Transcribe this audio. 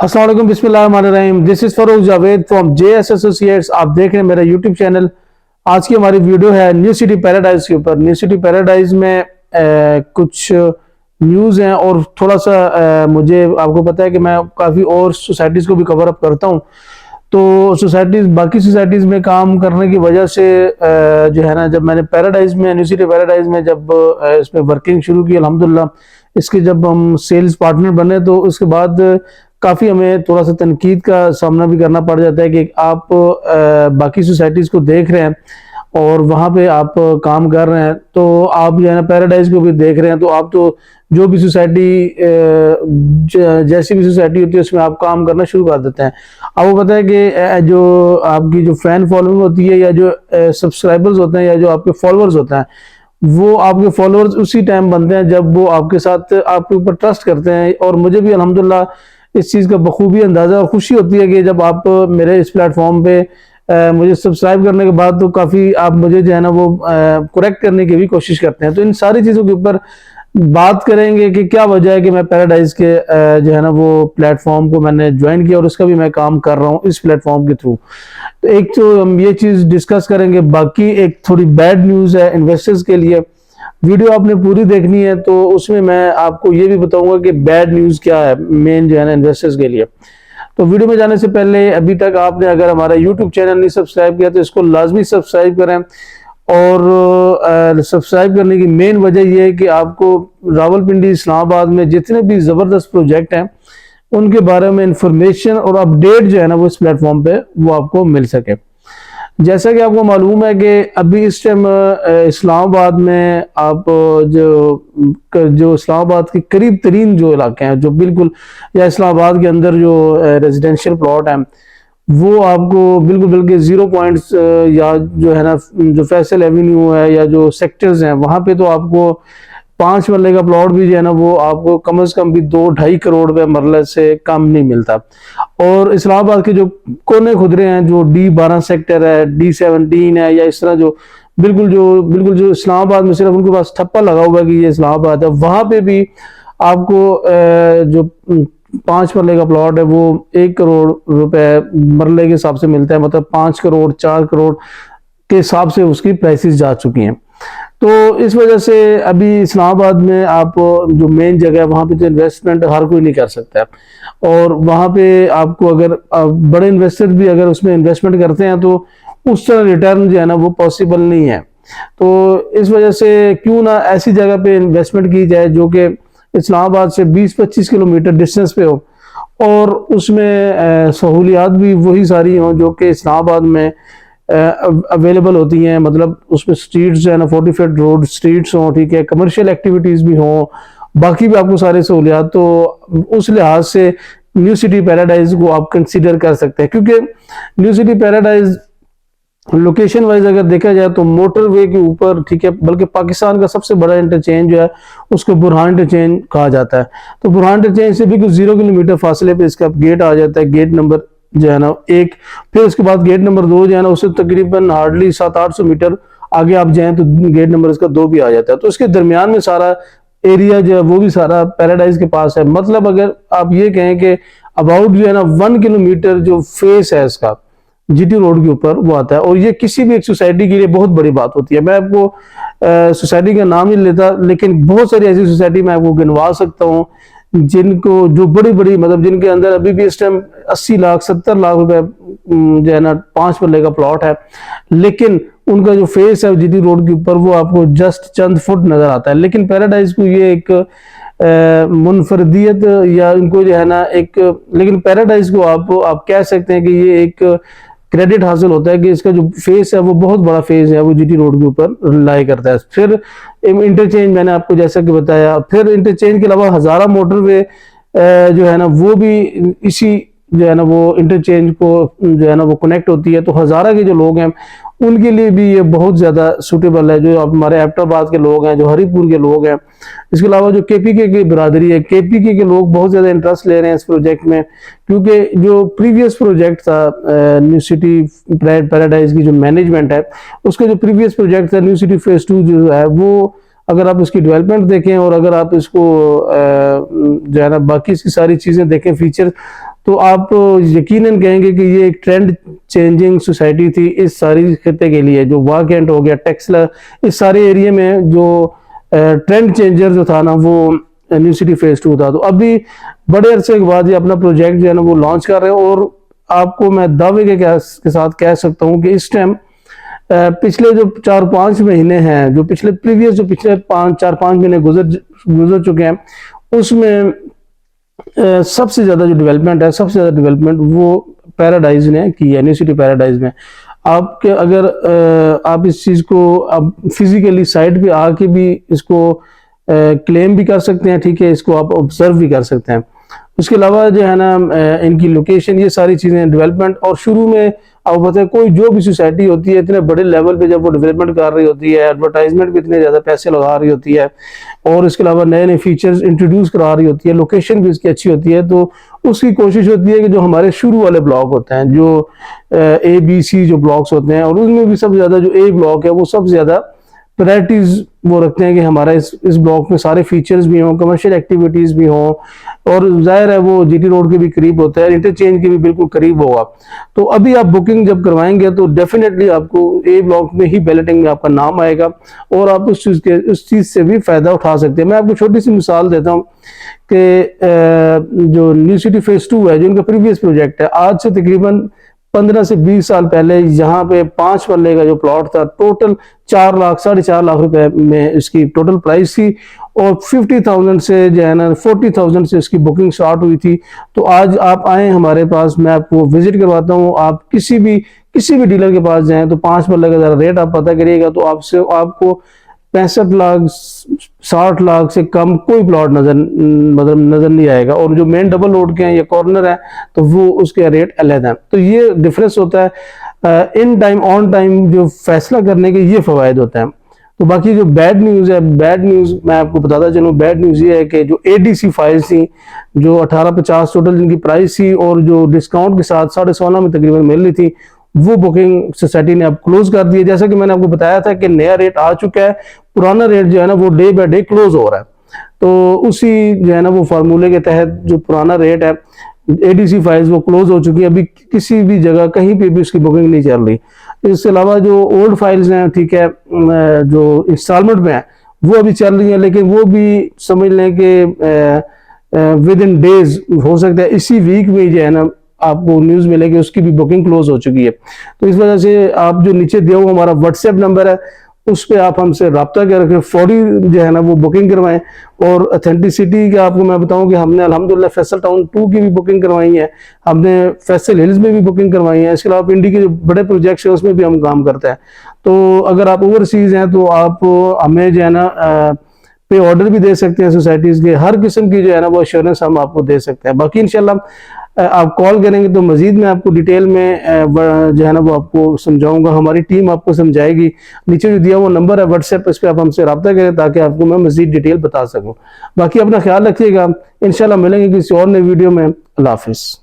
अस्सलाम वालेकुम, बिस्मिल्लाहिर्रहमानिर्रहीम। This is Farooq Javed from JS associates. आप देख रहे हैं मेरा यूट्यूब चैनल। आज की हमारी वीडियो है न्यू सिटी पैराडाइज के ऊपर। न्यू सिटी पैराडाइज में कुछ न्यूज़ हैं और थोड़ा सा मुझे आपको पता है कि मैं काफ़ी और सोसाइटीज़ को भी कवर अप करता हूँ। तो सोसाइटीज़, बाकी सोसाइटीज़ में काम करने की वजह से जो है ना, जब मैंने पैराडाइज में, न्यू सिटी पैराडाइज में जब इसमें वर्किंग शुरू की, अल्हम्दुलिल्लाह इसके जब हम सेल्स पार्टनर बने तो उसके बाद काफ़ी हमें थोड़ा सा तनकीद का सामना भी करना पड़ जाता है कि आप बाकी सोसाइटीज़ को देख रहे हैं और वहाँ पे आप काम कर रहे हैं, तो आप जो है ना पैराडाइज को भी देख रहे हैं, तो आप तो जो भी सोसाइटी जैसी भी सोसाइटी होती है उसमें आप काम करना शुरू कर देते हैं। आपको पता है कि जो आपकी जो फैन फॉलोइंग होती है या जो सब्सक्राइबर्स होते हैं या जो आपके फॉलोअर्स होते हैं, वो आपके फॉलोअर्स उसी टाइम बनते हैं जब वो आपके साथ, आपके ऊपर ट्रस्ट करते हैं। और मुझे भी अल्हम्दुलिल्लाह इस चीज़ का बखूबी अंदाज़ा और खुशी होती है कि जब आप मेरे इस प्लेटफॉर्म पे मुझे सब्सक्राइब करने के बाद तो काफ़ी आप मुझे जो है ना वो करेक्ट करने की भी कोशिश करते हैं। तो इन सारी चीज़ों के ऊपर बात करेंगे कि क्या वजह है कि मैं पैराडाइज के जो है ना वो प्लेटफॉर्म को मैंने ज्वाइन किया और उसका भी मैं काम कर रहा हूँ इस प्लेटफॉर्म के थ्रू। एक तो हम ये चीज़ डिस्कस करेंगे, बाकी एक थोड़ी बैड न्यूज़ है इन्वेस्टर्स के लिए। वीडियो आपने पूरी देखनी है तो उसमें मैं आपको ये भी बताऊंगा कि बैड न्यूज़ क्या है मेन जो है ना इन्वेस्टर्स के लिए। तो वीडियो में जाने से पहले अभी तक आपने अगर हमारा यूट्यूब चैनल नहीं सब्सक्राइब किया तो इसको लाजमी सब्सक्राइब करें। और सब्सक्राइब करने की मेन वजह यह है कि आपको रावलपिंडी, इस्लामाबाद में जितने भी ज़बरदस्त प्रोजेक्ट हैं उनके बारे में इंफॉर्मेशन और अपडेट जो है ना वो इस प्लेटफॉर्म पे वो आपको मिल सके। जैसा कि आपको मालूम है कि अभी इस टाइम इस्लामाबाद में आप जो इस्लामाबाद के करीब तरीन जो इलाके हैं, जो बिल्कुल, या इस्लामाबाद के अंदर जो रेजिडेंशियल प्लॉट हैं, वो आपको बिल्कुल बिल्कुल 0 पॉइंट्स या जो है ना जो फैसल एवेन्यू है या जो सेक्टर्स हैं वहाँ पे तो आपको 5 मरले का प्लॉट भी जो है ना वो आपको कम से कम भी 2-2.5 करोड़ रुपए मरले से कम नहीं मिलता। और इस्लामाबाद के जो कोने खुदरे हैं, जो D12 सेक्टर है, D17 है, या इस तरह जो बिल्कुल जो इस्लामाबाद में सिर्फ उनके पास ठप्पा लगा हुआ है कि ये इस्लामाबाद है, वहां पे भी आपको जो 5 मरले का प्लॉट है वो 1 करोड़ रुपए मरले के हिसाब से मिलता है। मतलब 5 करोड़ 4 करोड़ के हिसाब से उसकी प्राइसेस जा चुकी हैं। तो इस वजह से अभी इस्लामाबाद में आप जो मेन जगह है वहाँ पे तो इन्वेस्टमेंट हर कोई नहीं कर सकता। और वहाँ पे आपको अगर बड़े इन्वेस्टर भी अगर उसमें इन्वेस्टमेंट करते हैं तो उस तरह रिटर्न जो है ना वो पॉसिबल नहीं है। तो इस वजह से क्यों ना ऐसी जगह पे इन्वेस्टमेंट की जाए जो कि इस्लामाबाद से 20-25 किलोमीटर डिस्टेंस पे हो और उसमें सहूलियात भी वही सारी हों जो कि इस्लामाबाद में अवेलेबल होती हैं। मतलब उसमें स्ट्रीट्स जो है ना 40 फीट रोड स्ट्रीट्स हों, ठीक है, कमर्शियल एक्टिविटीज़ भी हों, बाकी भी आपको सारे सहूलियात। तो उस लिहाज से न्यू सिटी पैराडाइज को आप कंसीडर कर सकते हैं, क्योंकि new city paradise location wise अगर देखा जाए तो मोटरवे के ऊपर, ठीक है, बल्कि पाकिस्तान का सबसे बड़ा इंटरचेंज जो है उसको बुरहान इंटरचेंज कहा जाता है। तो बुरहान इंटरचेंज से भी कुछ 0 किलोमीटर फासले पे इसका गेट आ जाता है, गेट नंबर जो है ना 1। फिर उसके बाद गेट नंबर 2 जो है ना उससे तकरीबन हार्डली 700-800 मीटर आगे आप जाएं तो गेट नंबर इसका 2 भी आ जाता है। तो इसके दरमियान में सारा एरिया जो है वो भी सारा पैराडाइज के पास है। मतलब अगर आप ये कहें कि अबाउट जो है ना 1 किलोमीटर जो फेस है इसका जीटी रोड के ऊपर वो आता है। और ये किसी भी एक सोसाइटी के लिए बहुत बड़ी बात होती है। मैं आपको सोसाइटी का नाम नहीं लेता, लेकिन बहुत सारी ऐसी सोसाइटी मैं आपको गिनवा सकता हूँ जिनको, जो बड़ी बड़ी, मतलब जिनके अंदर अभी भी इस टाइम 80 लाख 70 लाख रुपए जो है ना 5 मरले का प्लॉट है, लेकिन उनका जो फेस है जीटी रोड के ऊपर वो आपको जस्ट चंद फुट नजर आता है। लेकिन पैराडाइज को ये एक मुनफरदियत या इनको जो है ना एक, लेकिन पैराडाइज को आप कह सकते हैं कि ये एक क्रेडिट हासिल होता है कि इसका जो फेस है वो बहुत बड़ा फेस है, वो जीटी रोड के ऊपर लाई करता है। फिर इंटरचेंज मैंने आपको जैसा कि बताया, फिर इंटरचेंज के अलावा हजारा मोटरवे जो है ना वो भी इसी जो है ना वो इंटरचेंज को जो है ना वो कनेक्ट होती है। तो हजारा के जो लोग हैं उनके लिए भी ये बहुत ज़्यादा सूटेबल है। जो हमारे एबटाबाद के लोग हैं, जो हरीपुर के लोग हैं, इसके अलावा जो केपीके की बिरादरी है, केपीके के लोग बहुत ज़्यादा इंटरेस्ट ले रहे हैं इस प्रोजेक्ट में, क्योंकि जो प्रीवियस प्रोजेक्ट था न्यू सिटी पैराडाइज की जो मैनेजमेंट है, उसका जो प्रीवियस प्रोजेक्ट था न्यू सिटी फेज 2 जो है वो अगर आप इसकी डेवलपमेंट देखें और अगर आप इसको जो है ना बाकी इसकी सारी चीज़ें देखें फीचर, तो आप यकीनन कहेंगे कि ये एक ट्रेंड चेंजिंग सोसाइटी थी इस सारी खत्ते के लिए। जो वाह कैंट हो गया, टेक्सला, इस सारे एरिया में जो ट्रेंड चेंजर जो था ना वो न्यू सिटी फेज 2 था। तो अभी बड़े अरसे के बाद ये अपना प्रोजेक्ट जो है ना वो लॉन्च कर रहे हैं, और आपको मैं दावे के साथ कह सकता हूँ कि इस टाइम पिछले जो 4-5 महीने हैं, जो पिछले 4-5 महीने गुजर चुके हैं, उसमें सबसे ज़्यादा जो डेवलपमेंट है, सबसे ज़्यादा डेवलपमेंट वो पैराडाइज ने की है, न्यू सिटी पैराडाइज में। आपके अगर आप इस चीज़ को अब फिजिकली साइट पे आके भी इसको क्लेम भी कर सकते हैं, ठीक है, इसको आप ऑब्जर्व भी कर सकते हैं। उसके अलावा जो है ना इनकी लोकेशन, ये सारी चीज़ें डेवलपमेंट, और शुरू में आपको पता है कोई जो भी सोसाइटी होती है इतने बड़े लेवल पे जब वो डेवलपमेंट कर रही होती है, एडवर्टाइजमेंट भी इतने ज़्यादा पैसे लगा रही होती है, और इसके अलावा नए नए फीचर्स इंट्रोड्यूस करा रही होती है, लोकेशन भी इसकी अच्छी होती है, तो उसकी कोशिश होती है कि जो हमारे शुरू वाले ब्लॉक होते हैं, जो ABC जो ब्लॉक्स होते हैं, और उसमें भी सबसे ज़्यादा जो A ब्लॉक है वो सबसे ज़्यादा प्रायोरिटीज वो रखते हैं कि हमारा इस ब्लॉक में सारे फीचर्स भी हों, कमर्शियल एक्टिविटीज भी हों, और जाहिर है वो GT रोड के भी करीब होता है, इंटरचेंज के भी बिल्कुल करीब होगा। तो अभी आप बुकिंग जब करवाएंगे तो डेफिनेटली आपको A ब्लॉक में ही बैलेटिंग में आपका नाम आएगा, और आप उस चीज़ से भी फ़ायदा उठा सकते हैं। मैं आपको छोटी सी मिसाल देता हूँ कि जो न्यू सिटी फेज 2 है, जो इनका प्रीवियस प्रोजेक्ट है, आज से तकरीबन 15 से 20 साल पहले यहाँ पे 5 मरले का जो प्लॉट था, टोटल 4 लाख 4.5 लाख रुपए में इसकी टोटल प्राइस थी, और 50,000 से जो है ना 40,000 से इसकी बुकिंग स्टार्ट हुई थी। तो आज आप आए हमारे पास, मैं आपको विजिट करवाता हूँ, आप किसी भी डीलर के पास जाएं तो 5 मरले का जरा रेट आप पता करिएगा, तो आपको 65 लाख 60 लाख से कम कोई प्लॉट नजर नहीं आएगा। और जो मेन डबल रोड के हैं या कॉर्नर है तो वो उसके रेट अलग हैं। तो ये डिफरेंस होता है इन टाइम ऑन टाइम जो फैसला करने के ये फवायद होते हैं। तो बाकी जो बैड न्यूज़ है, बैड न्यूज़ मैं आपको बताता चलूँ, बैड न्यूज़ ये है कि जो ADC फाइल्स थी, जो 1850 टोटल जिनकी प्राइस थी, और जो डिस्काउंट के साथ 16.5 में तकरीबन मिल रही थी, वो बुकिंग सोसाइटी ने अब क्लोज कर दी है। जैसा कि मैंने आपको बताया था कि नया रेट आ चुका है, पुराना रेट जो है ना वो डे बाय डे क्लोज हो रहा है। तो उसी जो है ना वो फार्मूले के तहत जो पुराना रेट है, ADC फाइल्स वो क्लोज हो चुकी है, अभी किसी भी जगह कहीं पे भी उसकी बुकिंग नहीं चल रही। इसके अलावा जो ओल्ड फाइल्स हैं, ठीक है, जो इंस्टॉलमेंट में है वो अभी चल रही है, लेकिन वो भी समझ लें कि विद इन डेज, हो सकता है इसी वीक में जो है ना आपको न्यूज़ मिलेगी उसकी भी बुकिंग क्लोज हो चुकी है। तो इस वजह से आप जो नीचे दिया हुआ हमारा व्हाट्सएप नंबर है, उस पर आप हमसे रब्ता कर रखें, फौरी जो है ना वो बुकिंग करवाएं। और ऑथेंटिसिटी का आपको मैं बताऊं कि हमने अल्हम्दुलिल्लाह फैसल टाउन 2 की भी बुकिंग करवाई है, हमने फैसल हिल्स में भी बुकिंग करवाई है। इसके अलावा पिंडी के जो बड़े प्रोजेक्ट्स हैं उसमें भी हम काम करते हैं। तो अगर आप ओवरसीज हैं तो आप हमें जो है ना पे ऑर्डर भी दे सकते हैं सोसाइटीज़ के, हर किस्म की जो है ना वो एश्योरेंस हम आपको दे सकते हैं। बाकी इंशाल्लाह आप कॉल करेंगे तो मजीद मैं आपको डिटेल में जो है ना वो आपको समझाऊंगा, हमारी टीम आपको समझाएगी। नीचे जो दिया वो नंबर है व्हाट्सएप, इस पर आप हमसे रब्ता करें ताकि आपको मैं मजीद डिटेल बता सकूं। बाकी अपना ख्याल रखिएगा, इंशाल्लाह मिलेंगे किसी और नई वीडियो में। अल्लाह हाफिज़।